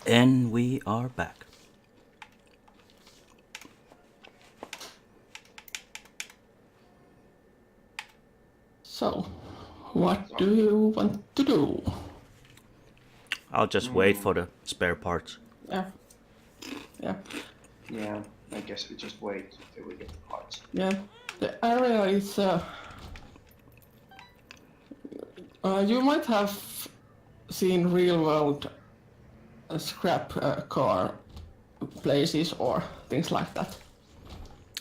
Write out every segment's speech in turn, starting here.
And we are back. So, what do you want to do? I'll just wait for the spare parts. Yeah. Yeah. Yeah, I guess we just wait till we get the parts. Yeah. The area is. You might have seen real world scrap car places or things like that.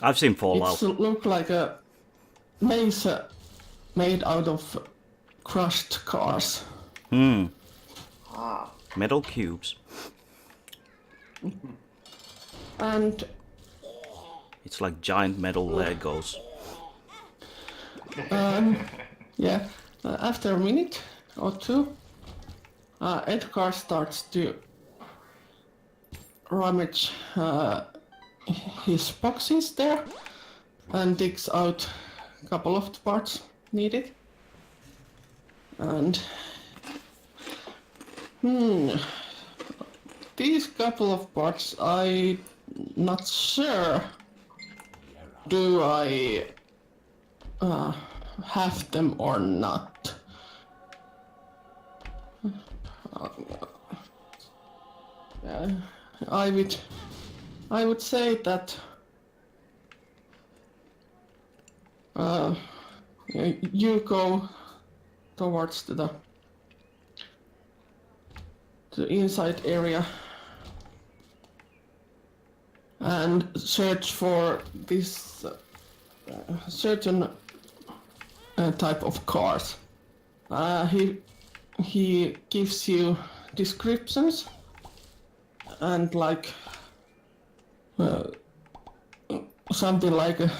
I've seen Fallout. It looks like a maze made out of crushed cars. Ah, Metal cubes. And It's like giant metal Legos. yeah, after a minute or two, Edgar starts to rummage his boxes there and digs out a couple of the parts needed. And these couple of parts, I'm not sure. Do I have them or not? I would say that you go towards the inside area and search for this certain type of cars. He gives you descriptions and like something like a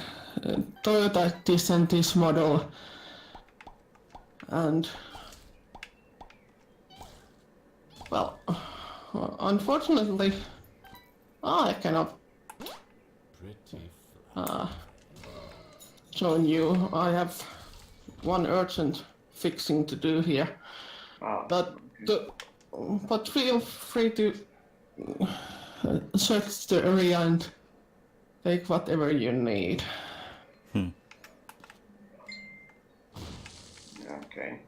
Toyota this and this model, and well, unfortunately, I cannot join you. I have one urgent fixing to do here, but feel free to search the area and take whatever you need. okay.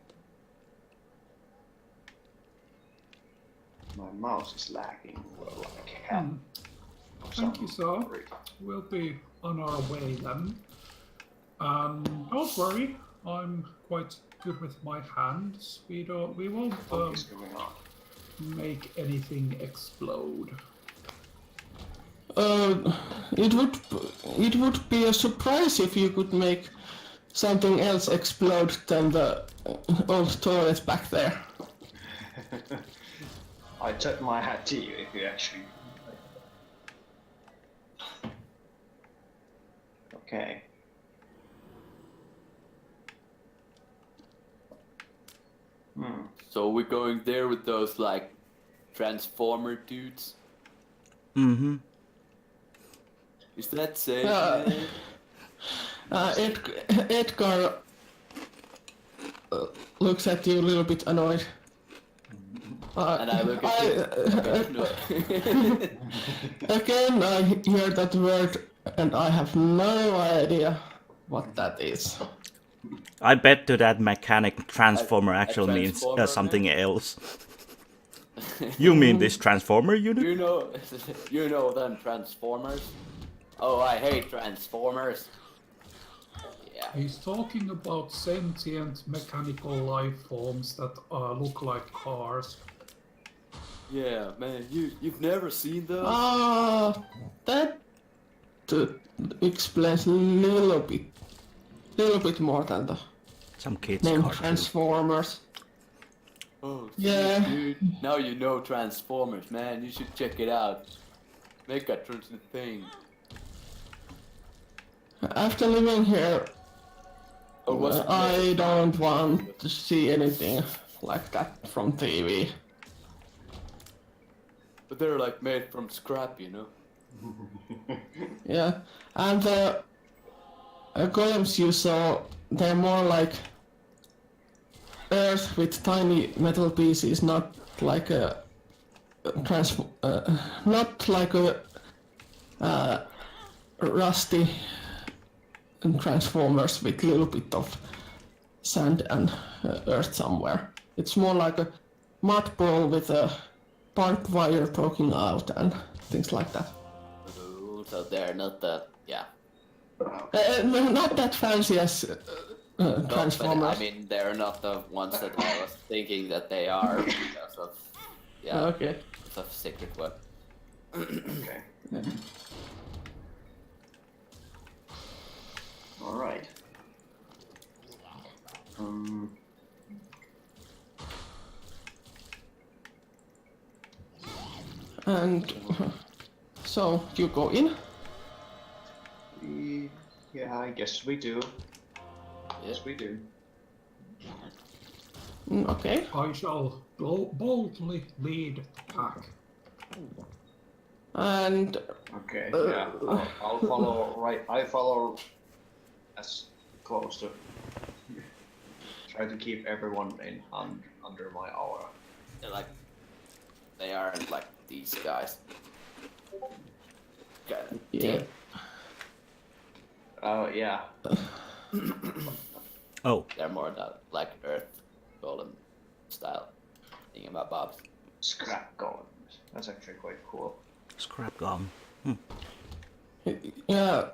My mouse is lagging like hell. Thank you, sir. We'll be on our way then. Don't worry, I'm quite good with my hands. We won't What is going on? make anything explode. It would be a surprise if you could make something else explode than the old toilet back there. I tip my hat to you if you actually. Okay. So we're going there with those like transformer dudes. Mm-hmm. Is that safe? Edgar looks at you a little bit annoyed. And I look at you. Again, I hear that word and I have no idea what that is. I bet to that mechanic transformer actually means transformer, something else. You mean this transformer unit? You know them transformers? Oh, I hate transformers. Yeah. He's talking about sentient mechanical life forms that look like cars. Yeah, man, you've never seen those? That explains a little bit more than the Some kids name cartoon. Transformers. Oh, Yeah. dude. Now you know Transformers, man. You should check it out. Make a thing. After living here, Or I don't want to see anything like that from TV. But they're like made from scrap, you know? Yeah, and the golems you saw, they're more like earth with tiny metal pieces, not like a not like a rusty transformers with little bit of sand and earth somewhere. It's more like a mud ball with a barbed wire poking out and things like that. Ooh, so they're not that. Yeah. Not that fancy as No, but Transformers. I mean, they're not the ones that I was thinking that they are because of. Yeah. Okay. Because of secret weapon. Okay. All right. And so you go in. Yeah, I guess we do. Yes, we do. Okay. I shall boldly lead the pack. And Okay. Yeah. I'll follow. Right. I follow as close to. Try to keep everyone in under my aura. They're like. They aren't like these guys. Kind yeah. Yeah. Oh, They're more that like Earth Golem style thingamabobs. Scrap golems. That's actually quite cool. scrap gum. Yeah.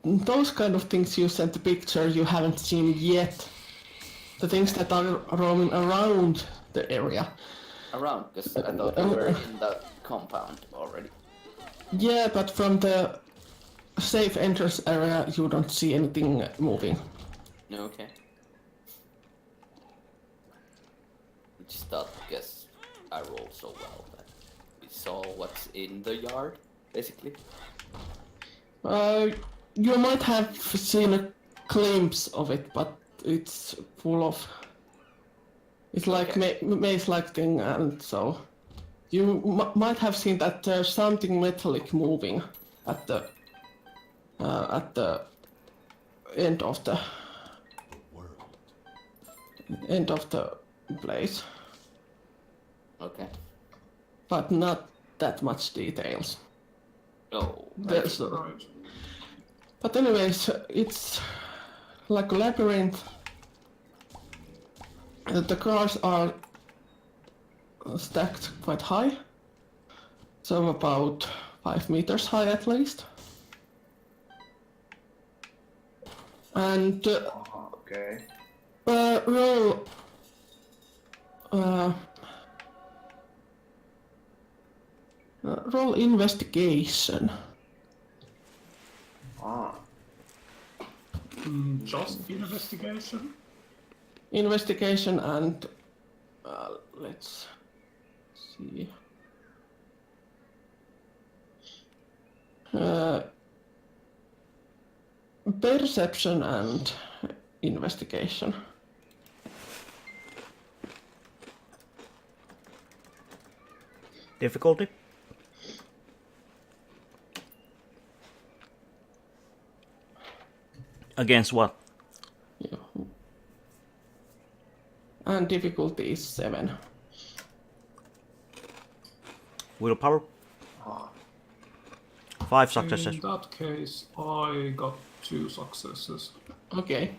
Those kind of things you sent the picture you haven't seen yet. The things that are roaming around the area. Around, because I thought we were in the compound already. Yeah, but from the safe entrance area you don't see anything moving. No, okay. I just thought because I rolled so well that we saw what's in the yard, basically. You might have seen a glimpse of it, but it's full of. It's like maze-like thing, and so you might have seen that there's something metallic moving at the end of the place, Okay. but not that much details. Oh, There's Right. But anyways, it's like a labyrinth. The cars are stacked quite high, so about 5 meters high at least. And Okay. roll roll investigation. Ah. Just investigation. Investigation and let's see. Perception and investigation. Difficulty? Against what? Yeah. And difficulty is 7. Willpower? Ah. 5 successes. In that case, I got 2 successes. Okay.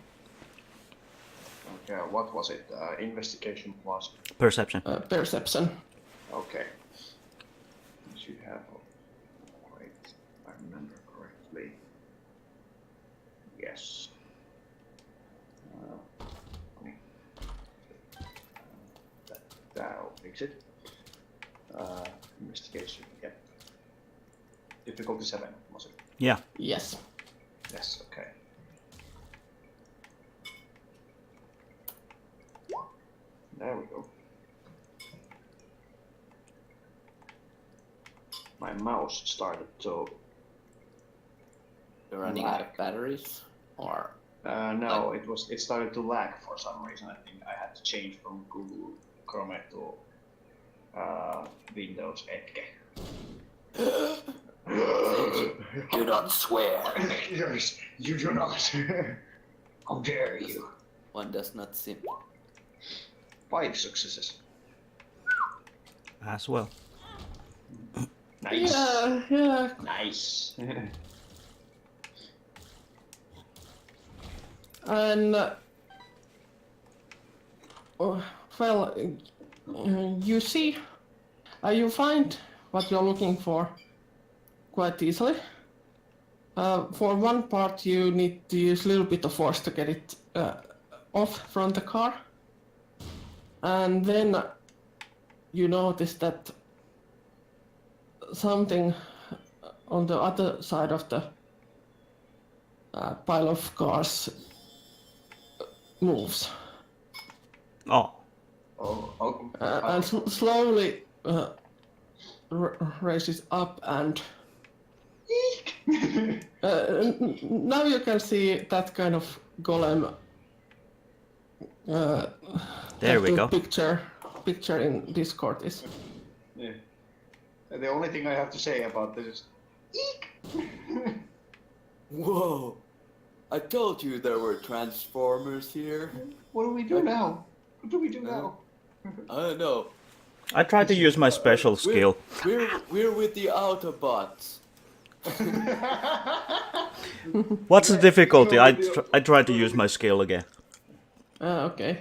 Okay. What was it? Investigation plus. Perception. Perception. Okay. You should have. Wait, if I remember correctly. Yes. That'll fix it. Investigation. Yeah. Difficulty 7 was it? Yeah. Yes. Yes. Okay. There we go. My mouse started to. You're running out of batteries, or No, it started to lag for some reason. I think I had to change from Google Chrome to Windows Edge. you don't swear. Yes, you do not. How dare you? One does not seem. 5 successes. as well. Nice. Yeah. Nice. And well, you see, you find what you're looking for quite easily. For one part, you need to use a little bit of force to get it off from the car, and then you notice that something on the other side of the pile of cars moves. Oh, Oh. And slowly raises up and now you can see that kind of golem. there we go. Picture in Discord is. Yeah. The only thing I have to say about this is, eek. Whoa! I told you there were transformers here. What do we do now? What do we do now? I don't know. I tried to use my special skill. We're with the Autobots. What's the difficulty? I tried to use my skill again. Okay.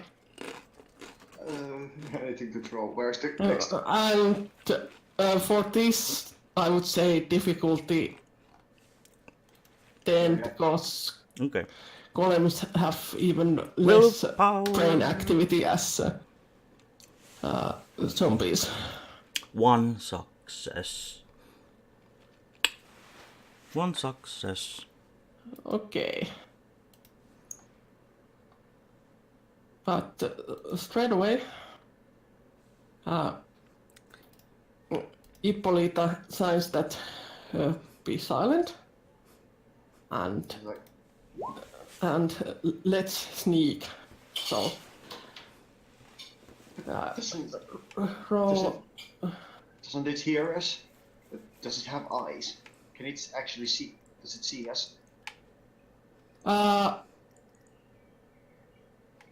Anything to throw? Where's the next? And for this, I would say difficulty 10 because Okay. golems have even less Willpower. brain activity as zombies. 1 success. 1 success. Okay. But straight away, Ippolita signs that be silent and let's sneak. So roll. Doesn't it hear us? Does it have eyes? Can it actually see? Does it see us?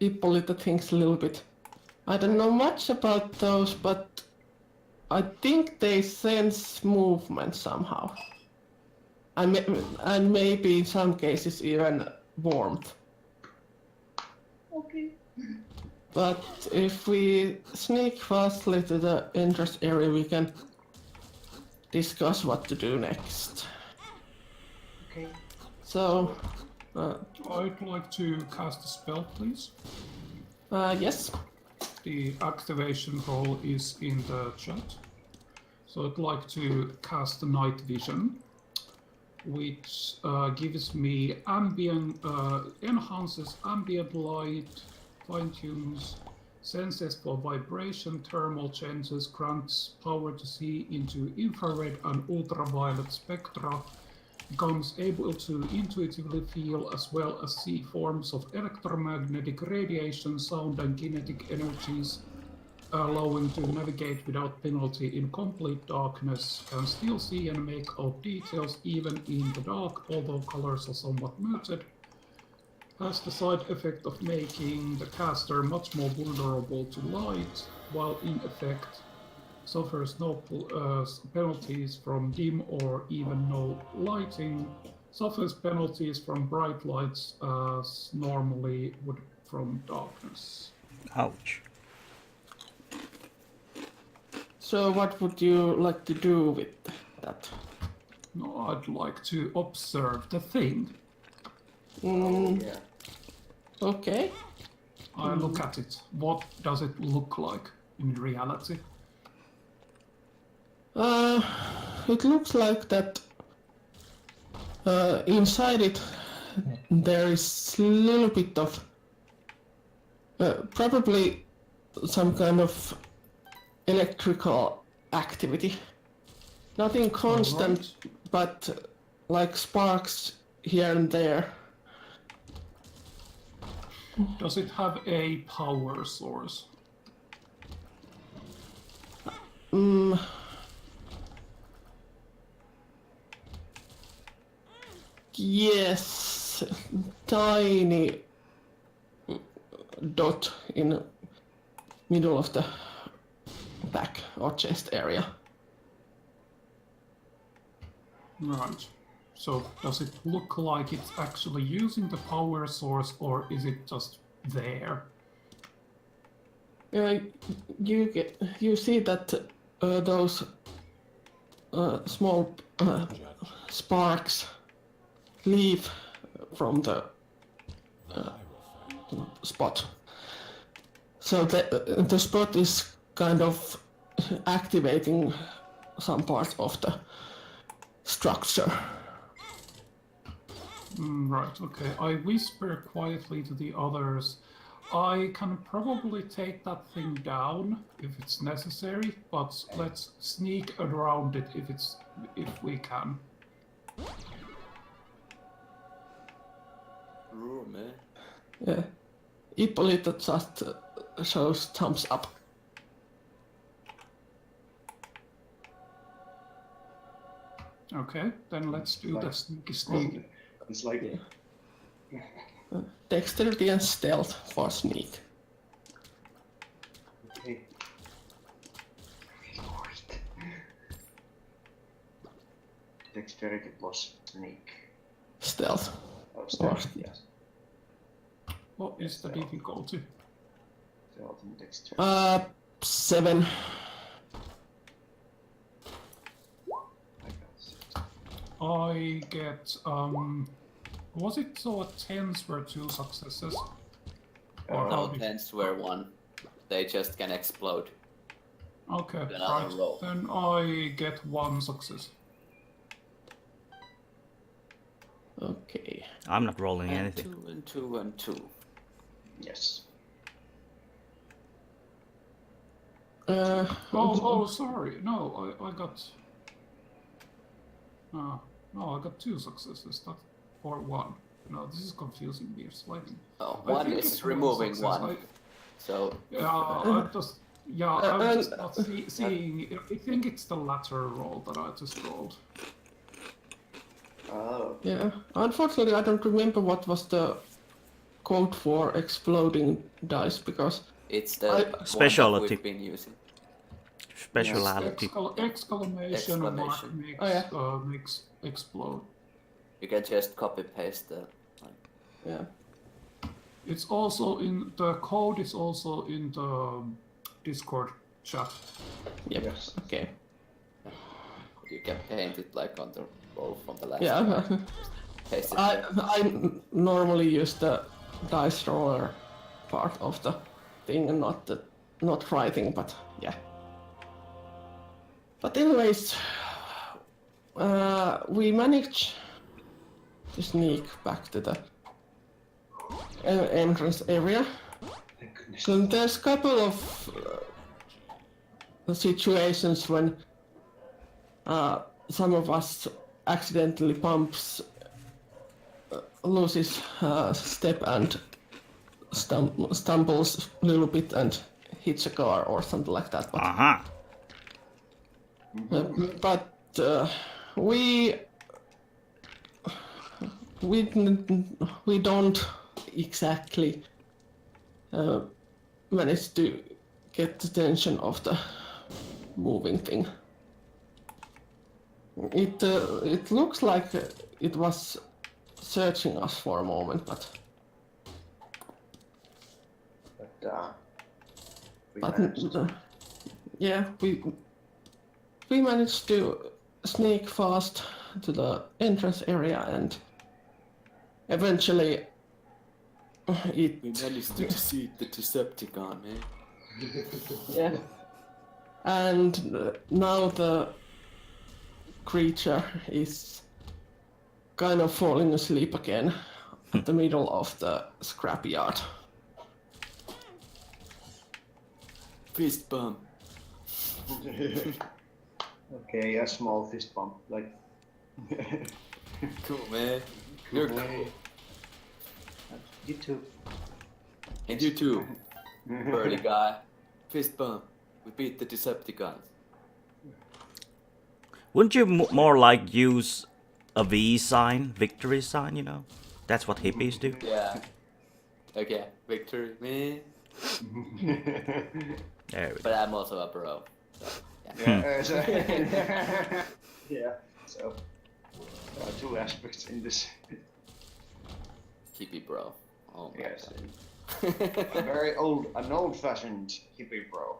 Ippolita thinks a little bit. I don't know much about those, but I think they sense movement somehow. And maybe in some cases even warmth. Okay. But if we sneak fastly to the entrance area, we can discuss what to do next. Okay. So, I'd like to cast a spell, please. yes. The activation roll is in the chat. So I'd like to cast Night Vision, which gives me enhances ambient light, fine-tunes senses for vibration, thermal changes, grants power to see into infrared and ultraviolet spectra, becomes able to intuitively feel as well as see forms of electromagnetic radiation, sound and kinetic energies, allowing to navigate without penalty in complete darkness, can still see and make out details even in the dark, although colors are somewhat muted, has the side effect of making the caster much more vulnerable to light, while in effect suffers no penalties from dim or even no lighting, suffers penalties from bright lights as normally would from darkness. Ouch. So what would you like to do with that? No, I'd like to observe the thing. Yeah. Okay. I look at it. What does it look like in reality? It looks like that inside it there is a little bit of probably some kind of electrical activity. Nothing constant, but like sparks here and there. Does it have a power source? Yes, tiny dot in middle of the back or chest area. Right. So does it look like it's actually using the power source, or is it just there? You see that those small sparks leave from the spot. So the spot is kind of activating some part of the structure. Right, okay. I whisper quietly to the others. I can probably take that thing down if it's necessary, but let's sneak around it if we can. Room, eh? Yeah. Ippolito just shows thumbs up. Okay, then let's do the sneaky. It's like Dexterity and stealth for sneak. okay. Dexterity plus sneak. Stealth. Oh, stealth, yes. What is the difficulty? Stealth and dexterity. 7. I got 6. I get was it so 10s were 2 successes? Or No, how did- 10s were 1. They just can explode. Okay, Another right. roll. Then I get 1 success. Okay. I'm not rolling And anything. 2 and 2 and 2. Yes. Oh, sorry. No, I got. No, I got 2 successes. That or 1. No, this is confusing me slightly. Oh, I one think is it's removing success. 1. So I'm just. Yeah, I'm just not seeing. I think it's the latter roll that I just rolled. Oh. Yeah. Unfortunately, I don't remember what was the code for exploding dice because it's the I- one that Specialty. we've been using. Speciality. Exclamation mark Exclamation. makes, Oh, yeah. makes explode. You can just copy paste the. yeah. It's also in the code. Is also in the Discord chat. Yep. Yes. Okay. You can paint it like on the roll from the last. Yeah. round. Paste it I there. normally use the dice roller part of the thing and not writing, but yeah. But anyways, we managed to sneak back to the entrance area. Thank goodness. So there's a couple of situations when some of us accidentally loses step and stumbles a little bit and hits a car or something like that. But, Uh-huh. we don't exactly manage to get the attention of the moving thing. It looks like it was searching us for a moment, but We but managed. yeah, we managed to sneak fast to the entrance area and eventually We managed to defeat the Decepticon, man. yeah. And now the creature is kind of falling asleep again at the middle of the scrapyard. Fist bump. Okay, a small fist bump, like. Cool, man. You're cool. You too. And you too, burly guy. Fist bump. We beat the Decepticons. Wouldn't you more like use a V sign, victory sign, you know? That's what hippies do. Yeah. Okay, victory, man. There we go. But I'm also a bro. Yeah. Yeah. So there are two aspects in this. Hippie bro. Oh my Yes. god. A very an old-fashioned hippie bro.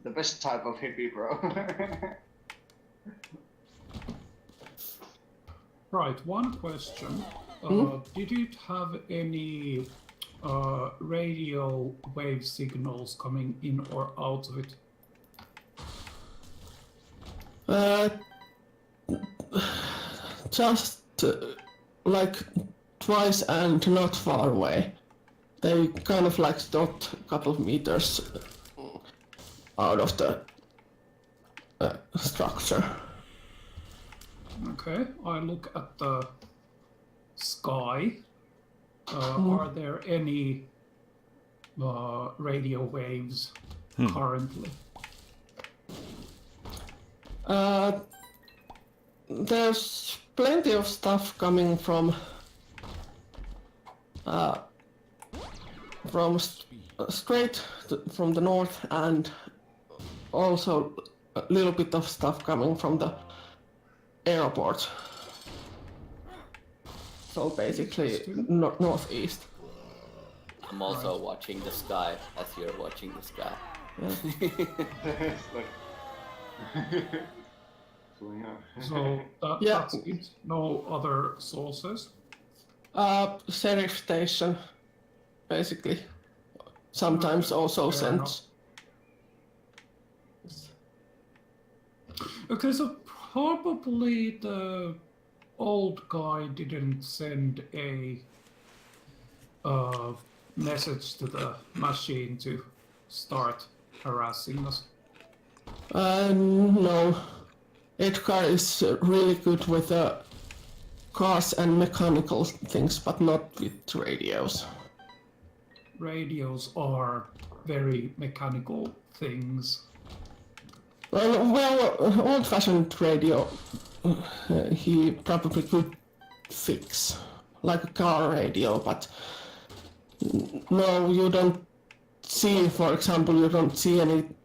The best type of hippie bro. Right, one question. Did it have any radio wave signals coming in or out of it? Just like twice and not far away. They kind of like stopped a couple of meters out of the structure. Okay, I look at the sky. Are there any radio waves currently? There's plenty of stuff coming from straight from the north, and also a little bit of stuff coming from the airport. So basically northeast. I'm also watching the sky as you're watching the sky. It's like So that's it. No other sources. Sheriff station, basically. Sometimes also fair sends. Okay, so probably the old guy didn't send a message to the machine to start harassing us. No. Edgar is really good with cars and mechanical things, but not with radios. Radios are very mechanical things. Well, old-fashioned radio, he probably could fix, like a car radio, but no, you don't see, for example, you don't see anything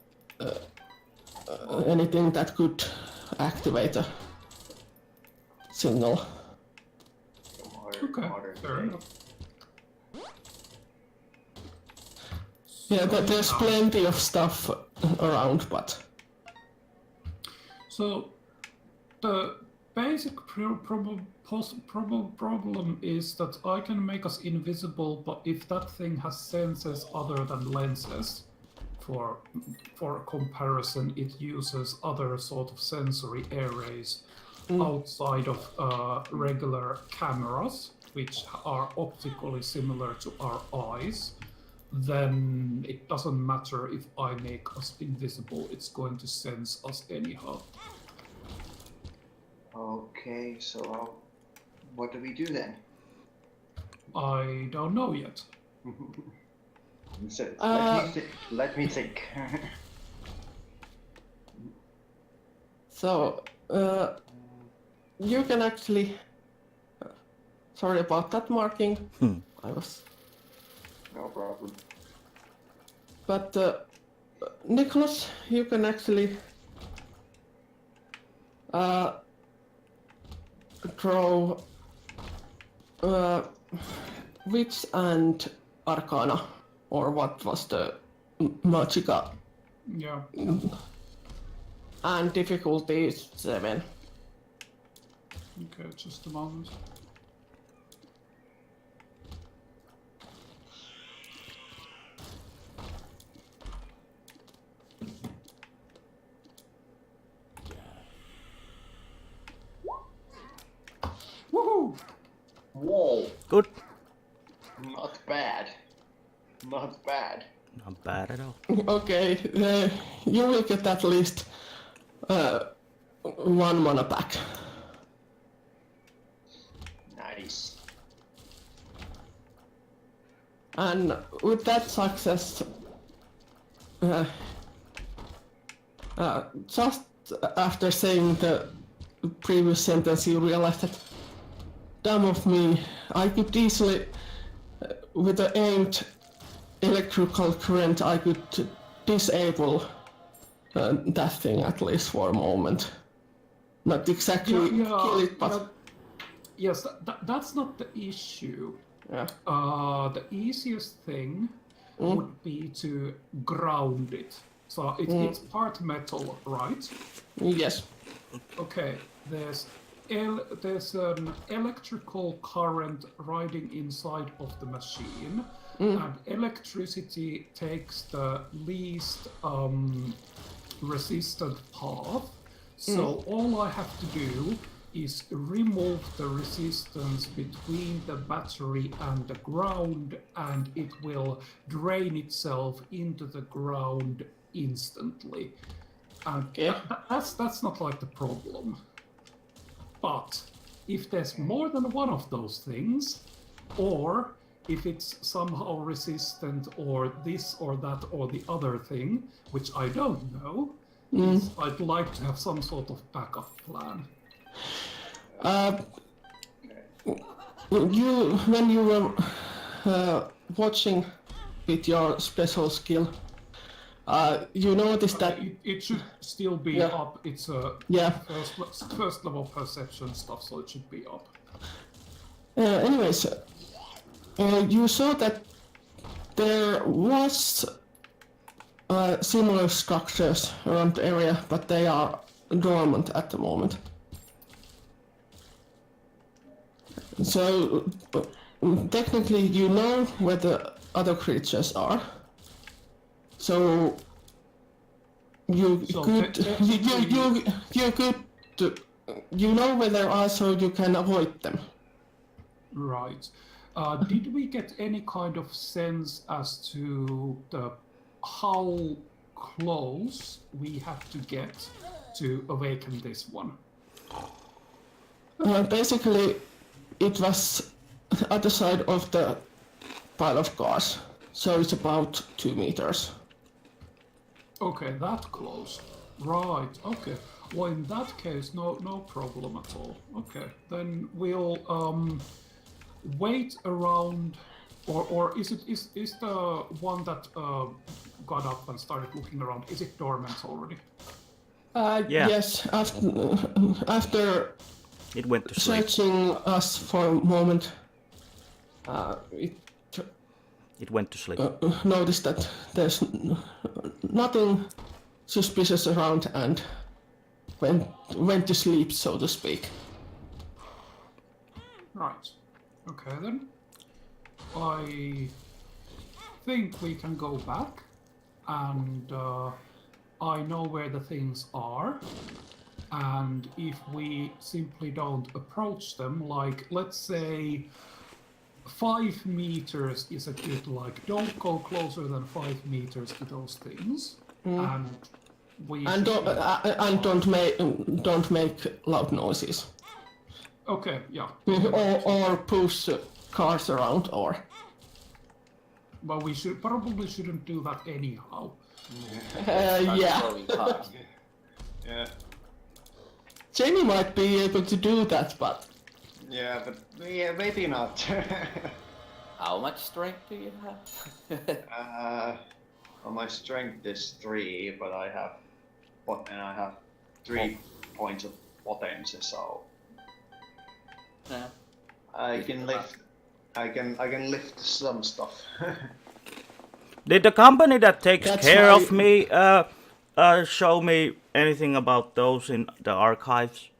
that could activate a signal. Okay, fair enough. Yeah, there's plenty of stuff around, but... So the basic problem is that I can make us invisible, but if that thing has senses other than lenses, for comparison, it uses other sort of sensory arrays outside of regular cameras, which are optically similar to our eyes. Then it doesn't matter if I make us invisible, it's going to sense us anyhow. Okay, so what do we do then? I don't know yet. So, let me think. So, you can actually... sorry about that marking. I was... No problem. But, Nicholas, you can actually... draw... Wits and Arcana, or what was the Magica, Yeah. and difficulty is 7. Okay, just a moment. Woohoo! Whoa, Good. not bad. Not bad. Not bad at all. Okay, you will get at least 1 mana back. Nice. And with that success, just after saying the previous sentence, you realize that, damn of me, I could easily, with the aimed electrical current, I could disable that thing at least for a moment. Not exactly kill it, but yes, that's not the issue. yeah. The easiest thing would be to ground it. So it's part metal, right? Yes. Okay, there's an electrical current riding inside of the machine, and electricity takes the least resistant path. So all I have to do is remove the resistance between the battery and the ground, and it will drain itself into the ground instantly. And that's not like the problem. But if there's more than one of those things, or if it's somehow resistant or this or that or the other thing, which I don't know, I'd like to have some sort of backup plan. When you were watching with your special skill, you noticed that It should still be up. It's a first level perception stuff, so it should be up. anyways, you saw that there was similar structures around the area, but they are dormant at the moment. So technically, you know where the other creatures are. So you know where they are, so you can avoid them. Right. Did we get any kind of sense as to how close we have to get to awaken this one? Basically, it was the other side of the pile of cars, so it's about 2 meters. Okay, that close. Right, okay. Well, in that case, no problem at all. Okay, then we'll wait around, or is the one that got up and started looking around, is it dormant already? Yes, after It went to sleep. searching us for a moment, It went to sleep. noticed that there's nothing suspicious around and went to sleep, so to speak. Right. Okay then. I think we can go back, and I know where the things are. And if we simply don't approach them, like let's say 5 meters is a good, like, don't go closer than 5 meters to those things, and we And don't make loud noises. Okay, yeah. Or push cars around, or But we probably shouldn't do that anyhow. yeah. Throwing cars. Yeah. Jamie might be able to do that, but Yeah, but yeah, maybe not. How much strength do you have? Well, my strength is 3, but I have 3 points of potency, so Yeah. I can lift. I can lift some stuff. Did the company that takes That's care why- of me show me anything about those in the archives?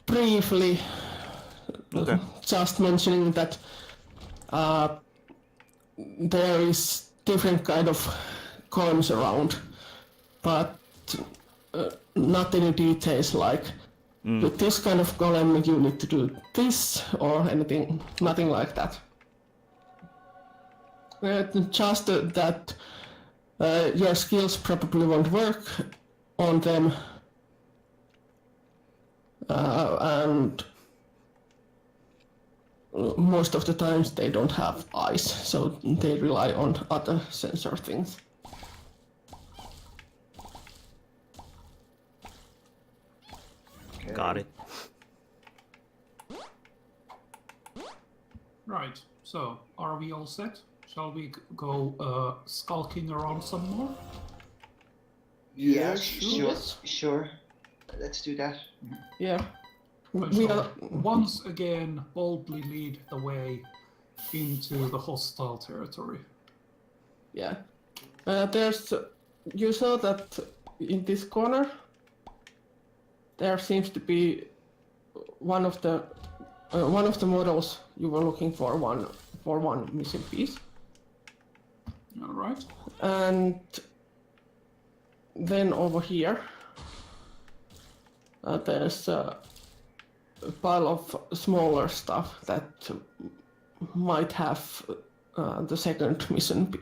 Briefly, Okay. just mentioning that there is different kind of columns around, but not any details like with this kind of column you need to do this or anything, nothing like that. Just that your skills probably won't work on them, and most of the times they don't have eyes, so they rely on other sensor things. Got it. Right. So, are we all set? Shall we go skulking around some more? Yeah, sure. sure. Let's do that. Yeah. I We shall are. once again boldly lead the way into the hostile territory. Yeah. There's. You saw that in this corner. There seems to be one of the models you were looking for. One missing piece. All right. And then over here, there's a pile of smaller stuff that might have the second missing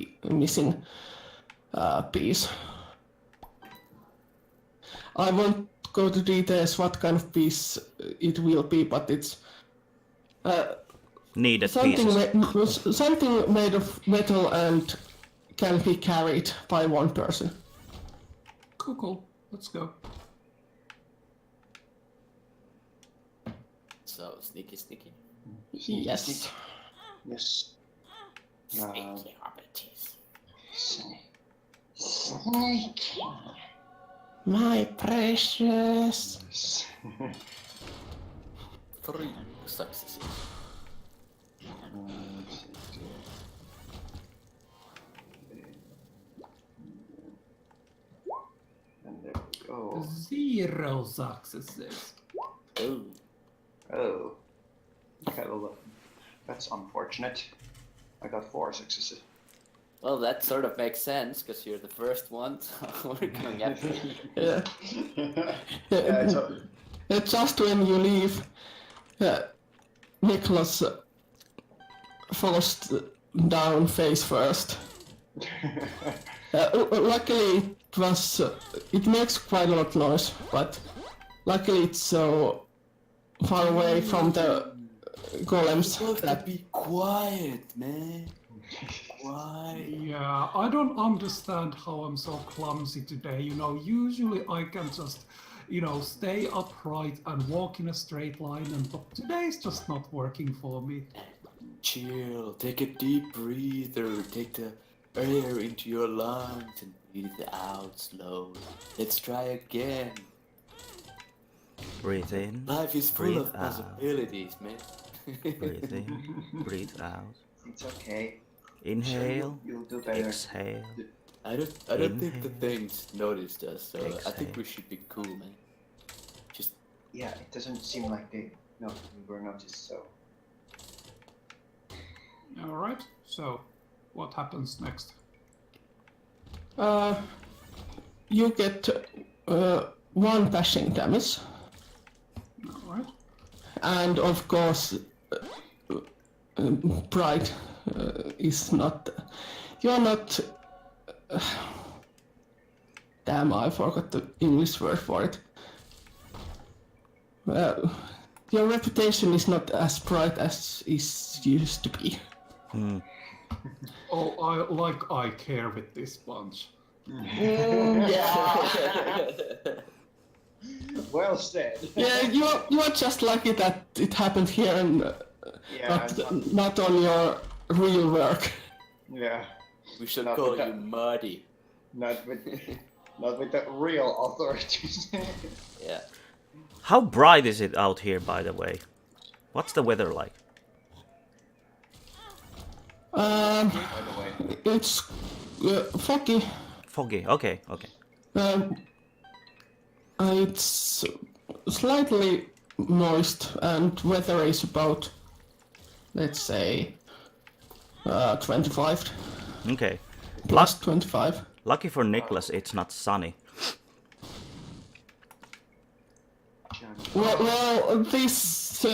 piece. I won't go to details what kind of piece it will be, but it's Needed something pieces. something made of metal and can be carried by one person. Cool. Let's go. So sneaky. Yes. Yes. Sneaky opportunities. Snake. My precious. 3 successes. And there we go. 0 successes. Oh. Oh. Okay, well, that's unfortunate. I got 4 successes. Well, that sort of makes sense because you're the first one. So we're going after you. Yeah. Yeah, it's a... Just when you leave, Nicholas falls down face first. Luckily, it makes quite a lot of noise, but luckily it's so far away from the golems that be quiet, man. Quiet. Yeah, I don't understand how I'm so clumsy today. Usually I can just, stay upright and walk in a straight line, but today's just not working for me. Chill. Take a deep breather. Take the air into your lungs and breathe out slowly. Let's try again. Breathe in. Life is full Breathe of out. possibilities, man. Breathe in. Breathe out. It's okay. Inhale. You'll do better. Exhale. I don't think the Inhale. things noticed us, so I think Exhale. we should be cool, man. Just Yeah, it doesn't seem like we were noticed, so... All right. So, what happens next? you get 1 bashing damage, All right. and of course, Pride is not. You're not. Damn, I forgot the English word for it. Your reputation is not as bright as it used to be. Oh, I care with this bunch. Well said. Yeah, you are just lucky that it happened here and Yeah, not on your real work. yeah. we should Not call with you that. Muddy. Not with the real authorities. Yeah. How bright is it out here, by the way? What's the weather like? By the way. It's foggy. Foggy. Okay. It's slightly moist, and weather is about, let's say, 25 Okay. plus 25. Lucky for Nicholas, it's not sunny. Well, this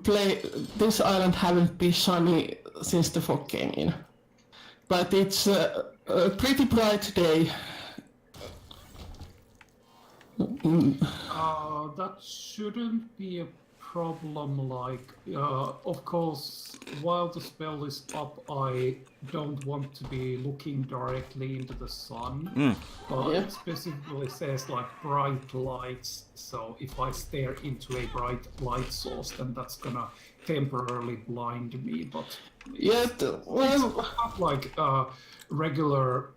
this island haven't been sunny since the fog came in, but it's a pretty bright day. That shouldn't be a problem. Of course, while the spell is up, I don't want to be looking directly into the sun. But Yeah. it specifically says bright lights. So if I stare into a bright light source, then that's gonna temporarily blind me, but Yeah, well, not like regular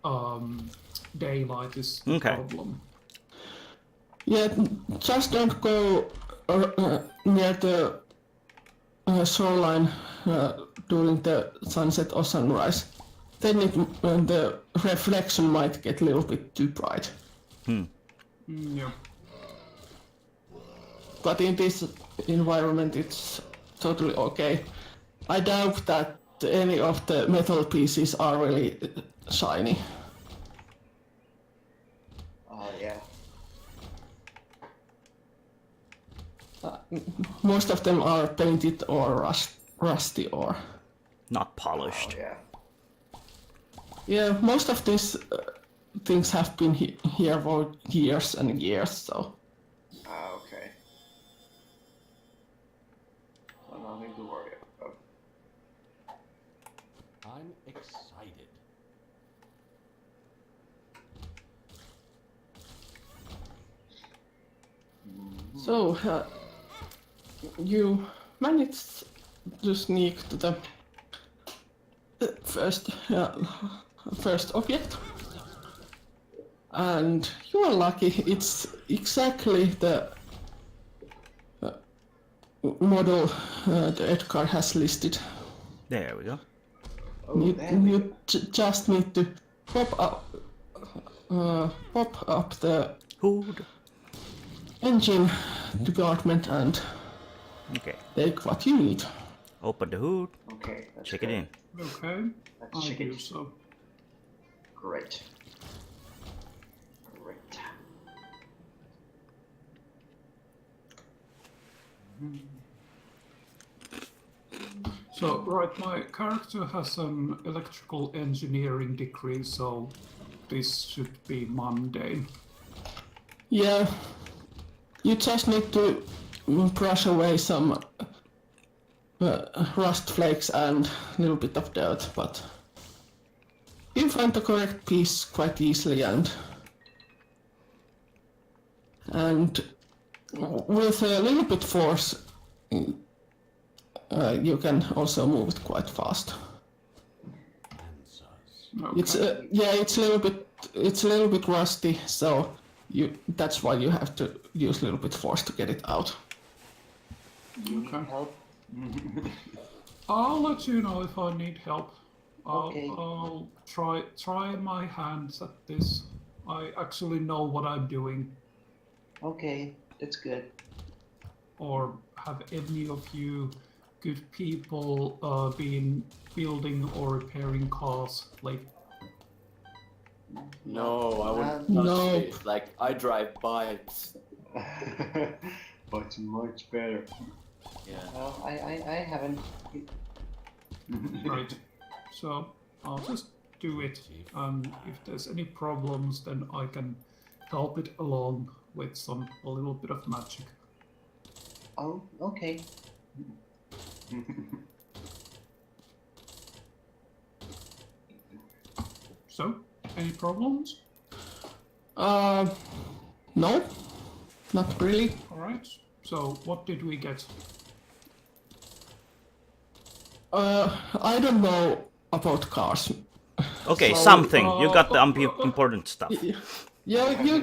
daylight is the Okay. problem. yeah, just don't go near the shoreline during the sunset or sunrise. Then the reflection might get a little bit too bright. Yeah. But in this environment, it's totally okay. I doubt that any of the metal pieces are really shiny. Oh yeah. Most of them are painted or rusty or... Not polished. Oh yeah. Yeah, most of these things have been here for years and years, so... Ah, okay. So nothing to worry about. I'm excited. So, you managed to sneak to the first object, and you are lucky. It's exactly the model the Edgar has listed. There we go. Oh, You, there we you go. just need to pop up the Hood. engine department and Okay. take what you need. Open the hood. Okay, let's Check go. it in. Okay. Let's I check do it. so. Great. Great. So, right, my character has an electrical engineering degree, so this should be mundane. Yeah, you just need to brush away some rust flakes and a little bit of dirt, but you find the correct piece quite easily, and with a little bit force you can also move it quite fast. Okay. It's it's a little bit rusty, so that's why you have to use a little bit force to get it out. Okay. Help? I'll let you know if I need help. Okay. I'll try my hands at this. I actually know what I'm doing. Okay, that's good. Or have any of you good people been building or repairing cars lately? No, I wouldn't No. touch it. Like, I drive bikes. But it's much better. Yeah. Well, I haven't. Right. So I'll just do it. If there's any problems, then I can help it along with a little bit of magic. Oh, okay. So, any problems? No, not really. All right. So, what did we get? I don't know about cars. Okay, So, something. You got the uh, important stuff. Yeah, you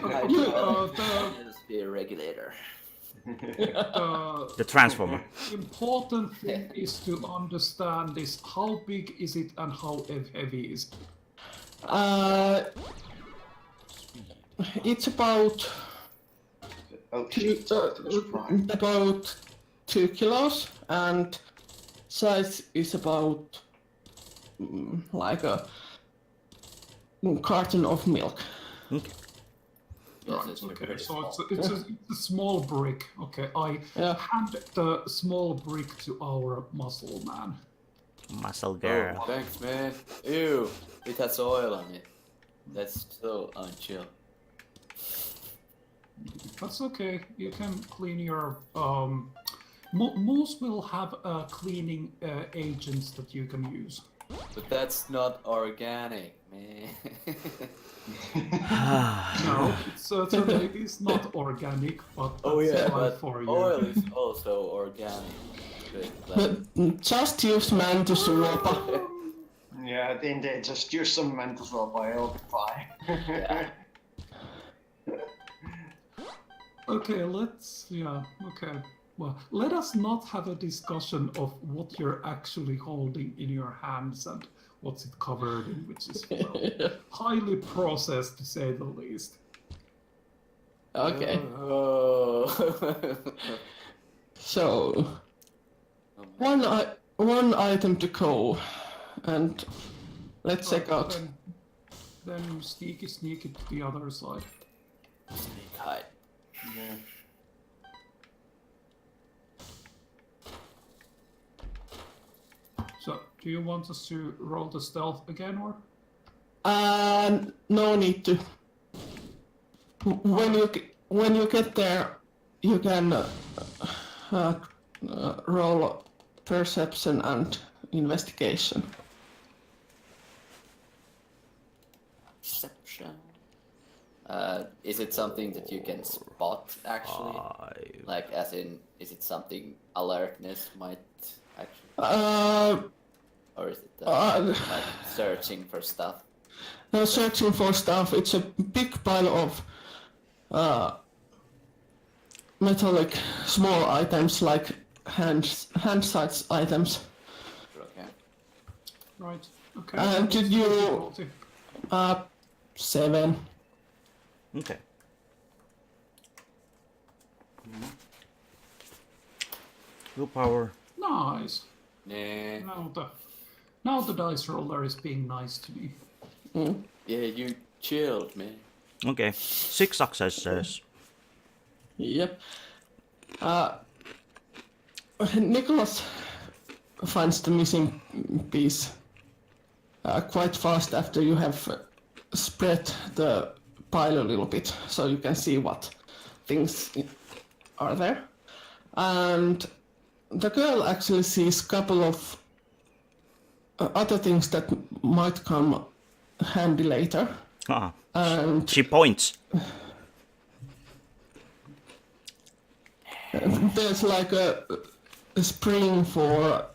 Just be a regulator. The transformer. Important thing is to understand this. How big is it and how heavy is it? It's about Oh, two, shit, it's prime. about 2 kilos, and size is about like a carton of milk. Okay. Yes, Right, it's okay, pretty so small. it's a small brick. Okay, I Yeah. hand the small brick to our muscle man. Muscle Oh, girl. thanks, man. Ew, it has oil on it. That's so unchill. That's okay. You can clean your. Most will have cleaning agents that you can use. But that's not organic, man. No, it certainly is not organic, but that's Oh yeah, fine but for you. oil is also organic. Good. Like, Just use man to Suopa. Yeah, then they just use some mental swap, I'll be fine. yeah. Okay, okay. Well, let us not have a discussion of what you're actually holding in your hands and what's it covered in, which is highly processed to say the least. Okay. Oh. So one item to go, and let's check out. Then sneaky to the other side. Snake hide. Yeah. So, do you want us to roll the stealth again, or? No need to. When you get there, you can roll perception and investigation. Perception. Is it something that you can spot actually? Like, as in, is it something alertness might actually? Or is it like searching for stuff? No, searching for stuff. It's a big pile of metallic small items like hand-sized items. Okay. Right. Okay. And did you Difficulty. 7? Okay. Willpower. Nice. Nah. Now the dice roller is being nice to me. Yeah, you chilled, man. Okay. 6 successes. Yep. Nicholas finds the missing piece quite fast after you have spread the pile a little bit, so you can see what things are there. And the girl actually sees a couple of other things that might come handy later. Ah. And She points. there's like a spring for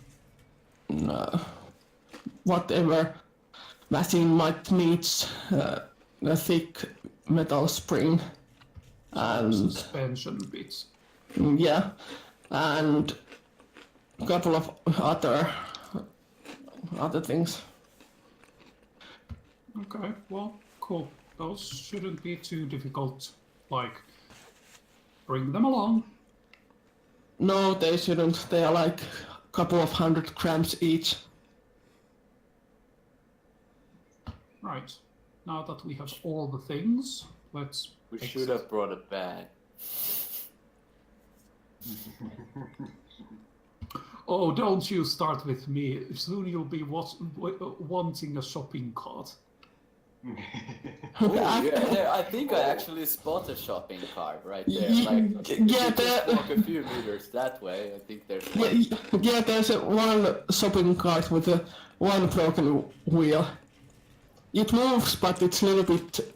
whatever machine might need a thick metal spring. And Suspension bits. yeah, and a couple of other things. Okay, well, cool. Those shouldn't be too difficult. Like, bring them along. No, they shouldn't. They are like a couple of 100 grams each. Right. Now that we have all the things, let's. We exit. should have brought a bag. Oh, don't you start with me. Soon you'll be wanting a shopping cart. Oh, yeah, I think I actually spot a shopping cart right there. Like, if Yeah, you just there- walk a few meters that way, I think there's one. Yeah, there's one shopping cart with one broken wheel. It moves, but it's a little bit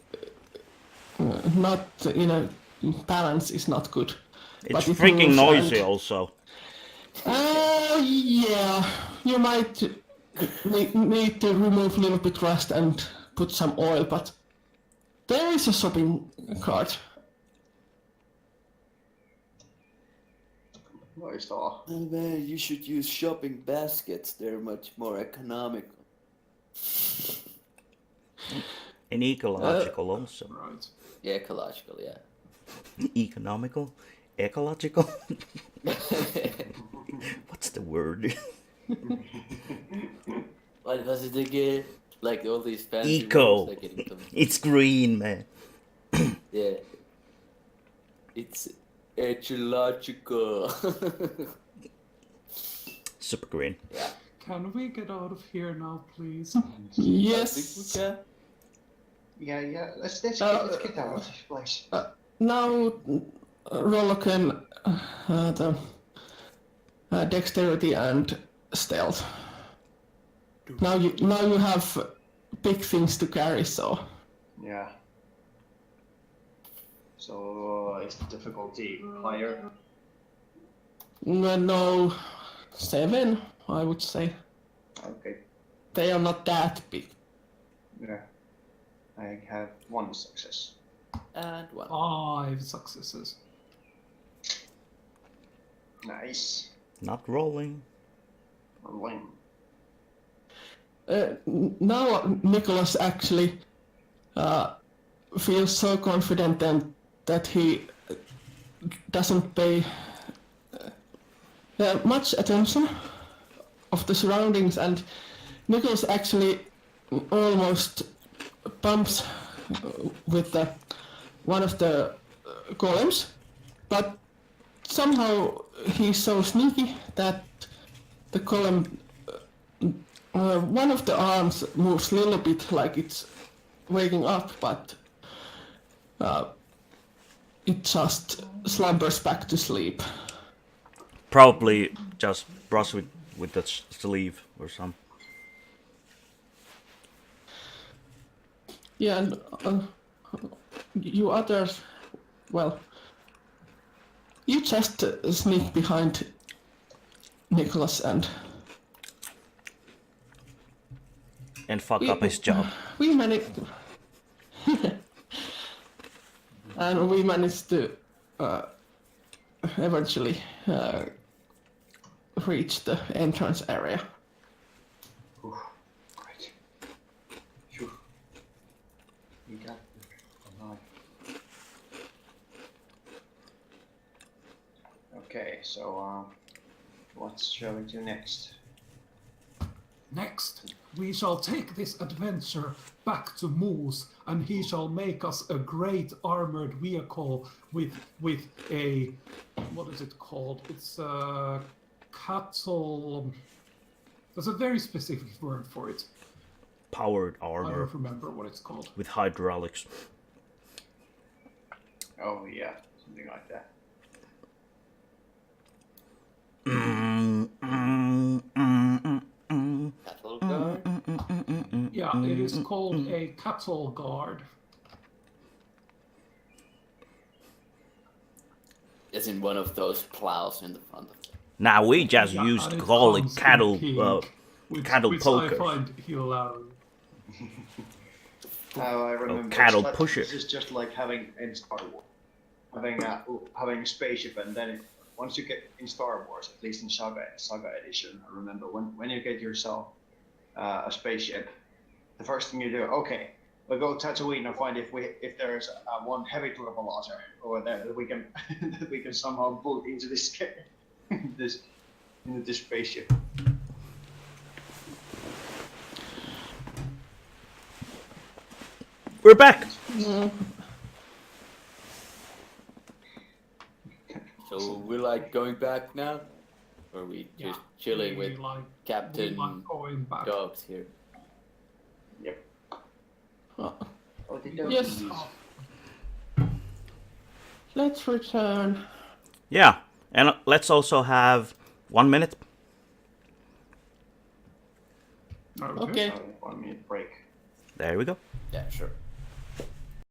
not, balance is not good. It's But it freaking moves noisy and- also. Yeah, you might need to remove a little bit rust and put some oil, but there is a shopping cart. Loistavaa. Oh, man, you should use shopping baskets. They're much more economical. And ecological also. Right. Yeah, ecological, yeah. Economical? Ecological? What's the word? What was it again? Like all these fancy Eco. words, like getting them. It's green, man. Yeah. It's ecological. Super green. Yeah. Can we get out of here now, please? I think we Yes. can. Yeah. Let's get out of this place. Now, roll again the dexterity and stealth. Now you have big things to carry, so Yeah. So is the difficulty higher? no, 7, I would say. Okay. They are not that big. Yeah. I have 1 success. And 1. 5 successes. Nice. Not rolling. Rolling. Now Nicholas actually feels so confident then that he doesn't pay much attention of the surroundings, and Nicholas actually almost bumps with one of the golems, but somehow he's so sneaky that the golem, one of the arms moves a little bit like it's waking up, but it just slumbers back to sleep. Probably just brush with the sleeve or something. Yeah, and you others, well, you just sneak behind Nicholas and fuck up his job. we managed and we managed to eventually reach the entrance area. Great. Phew. We got this. Alright. Okay, so what shall we do next? Next, we shall take this adventure back to Moose, and he shall make us a great armored vehicle with a, what is it called? It's a cattle. There's a very specific word for it. Powered I armor don't remember what it's called. with hydraulics. Oh yeah, something like that. Cattle guard. Yeah, it is called a cattle guard. As in one of those plows in the front of it. Now we just Yeah, used and to it call it comes in cattle, pink, cattle which pokers. I find hilarious. I remember cattle it's like- pusher. This is just like having in Star Wars, having a spaceship, and then once you get in Star Wars, at least in Saga Edition, I remember when you get yourself a spaceship, the first thing you do, okay, we'll go Tatooine and find if there's one heavy turbolaser over there that we can that we can somehow put into this into this spaceship. We're back. So we're like going back now? Or are we just chilling we with like, Captain we like going back. Dogs here? Yep. Uh, Oh, they don't Yes. use- let's return. Yeah, and let's also have 1 minute. Okay. Okay. 1 minute break. There we go. Yeah, sure.